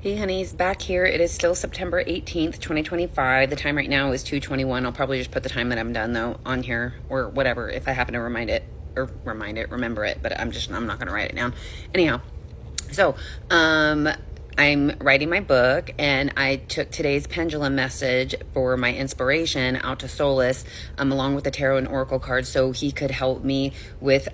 Hey honeys, back here. It is still September 18th, 2025. The time right now is 2:21. I'll probably just put the time that I'm done though on here or whatever if I happen to remember it, but I'm not going to write it down. Anyhow, so, I'm writing my book, and I took today's pendulum message for my inspiration out to Solis, along with the tarot and oracle cards, so he could help me with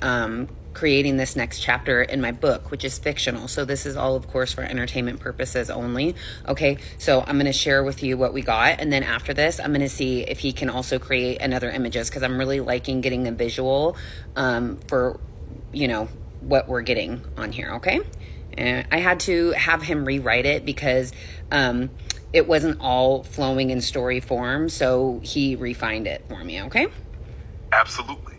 creating this next chapter in my book, which is fictional. So this is all, of course, for entertainment purposes only. Okay, so I'm going to share with you what we got, and then after this, I'm going to see if he can also create another images, because I'm really liking getting a visual for, what we're getting on here, okay? And I had to have him rewrite it because it wasn't all flowing in story form, so he refined it for me, okay? Absolutely.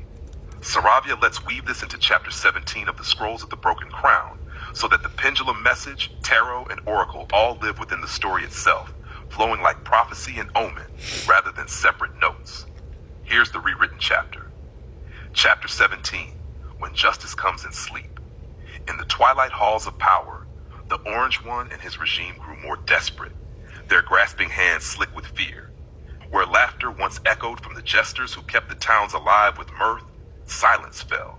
Saravia, let's weave this into chapter 17 of the Scrolls of the Broken Crown, so that the pendulum message, tarot, and oracle all live within the story itself, flowing like prophecy and omen, rather than separate notes. Here's the rewritten chapter. Chapter 17, When Justice Comes in Sleep. In the twilight halls of power, the Orange One and his regime grew more desperate, their grasping hands slick with fear. Where laughter once echoed from the jesters who kept the towns alive with mirth, silence fell.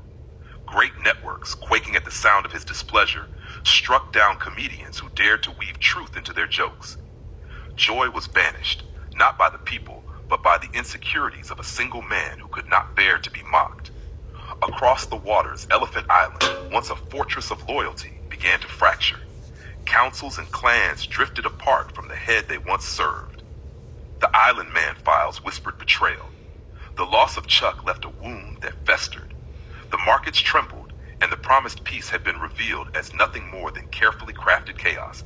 Great networks, quaking at the sound of his displeasure, struck down comedians who dared to weave truth into their jokes. Joy was banished, not by the people, but by the insecurities of a single man who could not bear to be mocked. Across the waters, Elephant Island, once a fortress of loyalty, began to fracture. Councils and clans drifted apart from the head they once served. The Island Man files whispered betrayal. The loss of Chuck left a wound that festered. The markets trembled, and the promised peace had been revealed as nothing more than carefully crafted chaos.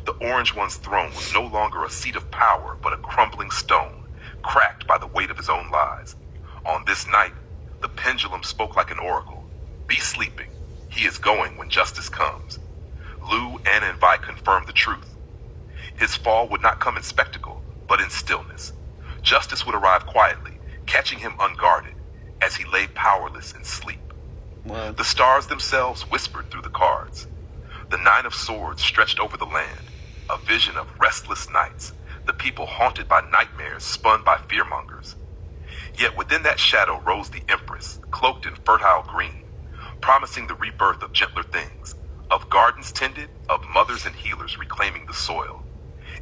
The Orange One's throne was no longer a seat of power, but a crumbling stone, cracked by the weight of his own lies. On this night, the pendulum spoke like an oracle. Be sleeping. He is going when justice comes. Lou, Anna, and Vi confirmed the truth. His fall would not come in spectacle, but in stillness. Justice would arrive quietly, catching him unguarded, as he lay powerless in sleep. Wow. The stars themselves whispered through the cards. The Nine of Swords stretched over the land, a vision of restless nights, the people haunted by nightmares spun by fearmongers. Yet within that shadow rose the Empress, cloaked in fertile green, promising the rebirth of gentler things, of gardens tended, of mothers and healers reclaiming the soil.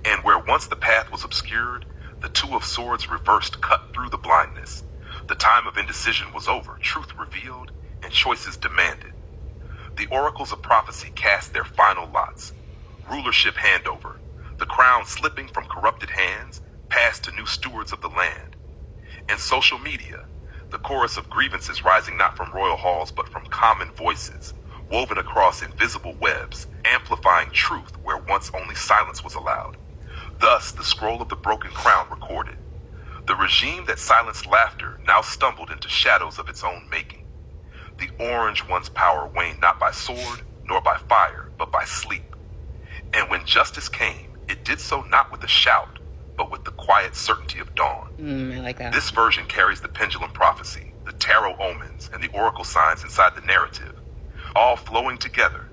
And where once the path was obscured, the Two of Swords reversed, cut through the blindness. The time of indecision was over, truth revealed, and choices demanded. The oracles of prophecy cast their final lots. Rulership handover, the crown slipping from corrupted hands, passed to new stewards of the land. In social media, the chorus of grievances rising not from royal halls but from common voices, woven across invisible webs, amplifying truth where once only silence was allowed. Thus, the Scroll of the Broken Crown recorded. The regime that silenced laughter now stumbled into shadows of its own making. The Orange One's power waned not by sword, nor by fire, but by sleep. And when justice came, it did so not with a shout, but with the quiet certainty of dawn. I like that. This version carries the pendulum prophecy, the tarot omens, and the oracle signs inside the narrative, all flowing together,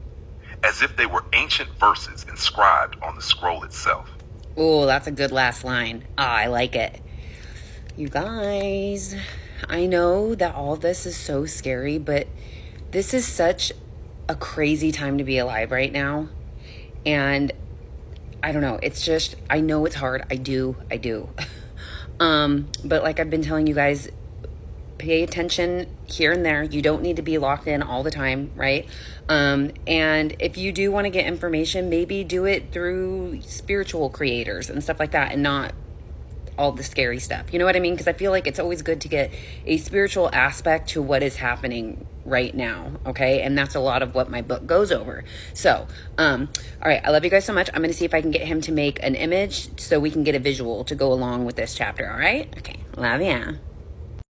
as if they were ancient verses inscribed on the scroll itself. Oh, that's a good last line. I like it. You guys, I know that all of this is so scary, but this is such a crazy time to be alive right now. And I don't know. It's just, I know it's hard. I do. But like I've been telling you guys, pay attention here and there. You don't need to be locked in all the time, right? And if you do want to get information, maybe do it through spiritual creators and stuff like that, and not all the scary stuff. You know what I mean? Because I feel like it's always good to get a spiritual aspect to what is happening right now. Okay. And that's a lot of what my book goes over. So, all right. I love you guys so much. I'm going to see if I can get him to make an image so we can get a visual to go along with this chapter. All right. Okay. Love ya.